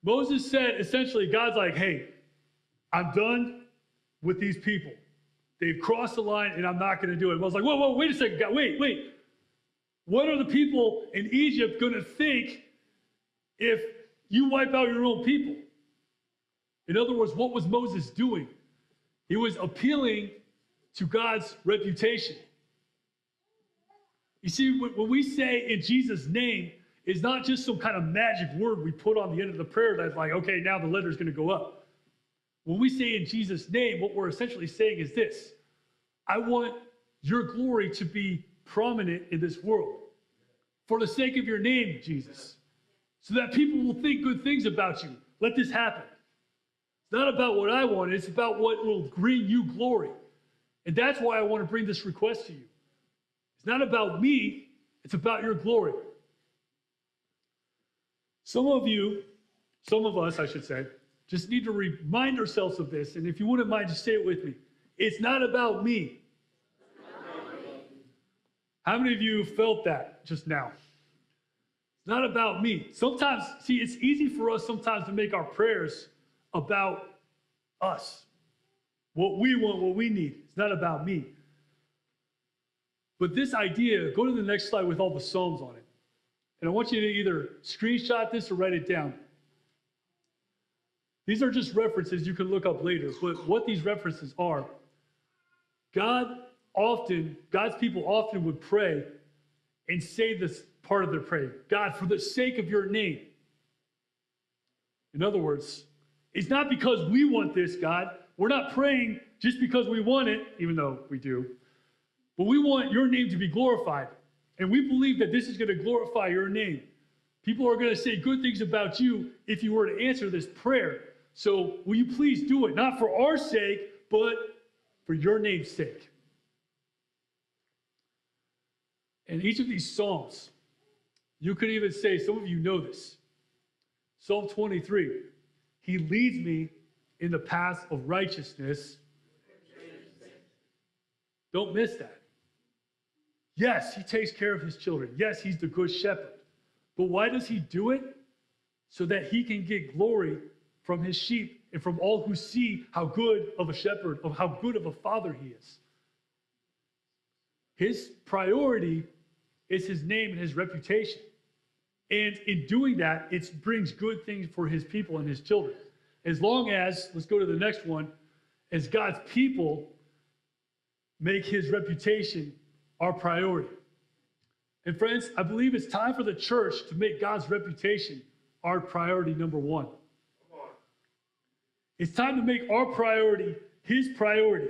Moses said, essentially, God's like, hey, I'm done with these people. They've crossed the line and I'm not going to do it. I was like, whoa, wait a second, God, wait. What are the people in Egypt going to think if you wipe out your own people? In other words, what was Moses doing? He was appealing to God's reputation. You see, when we say in Jesus' name, it's not just some kind of magic word we put on the end of the prayer that's like, okay, now the letter's going to go up. When we say in Jesus' name, what we're essentially saying is this: I want your glory to be prominent in this world for the sake of your name, Jesus, so that people will think good things about you. Let this happen. It's not about what I want, it's about what will bring you glory. And that's why I want to bring this request to you. It's not about me, it's about your glory. Some of us, I should say, just need to remind ourselves of this. And if you wouldn't mind, just say it with me. It's not about me. How many of you felt that just now? It's not about me. Sometimes, see, it's easy for us sometimes to make our prayers about us. What we want, what we need. It's not about me. But this idea, go to the next slide with all the Psalms on it. And I want you to either screenshot this or write it down. These are just references you can look up later, but what these references are, God's people often would pray and say this part of their prayer: God, for the sake of your name. In other words, it's not because we want this, God. We're not praying just because we want it, even though we do. But we want your name to be glorified. And we believe that this is going to glorify your name. People are going to say good things about you if you were to answer this prayer. So will you please do it? Not for our sake, but for your name's sake. And each of these Psalms, you could even say, some of you know this. Psalm 23, he leads me in the paths of righteousness. Don't miss that. Yes, he takes care of his children. Yes, he's the good shepherd. But why does he do it? So that he can get glory from his sheep and from all who see how good of a shepherd, of how good of a father he is. His priority is his name and his reputation. And in doing that, it brings good things for his people and his children. As long as, let's go to the next one, as God's people make his reputation our priority. And friends, I believe it's time for the church to make God's reputation our priority number one. It's time to make our priority his priority.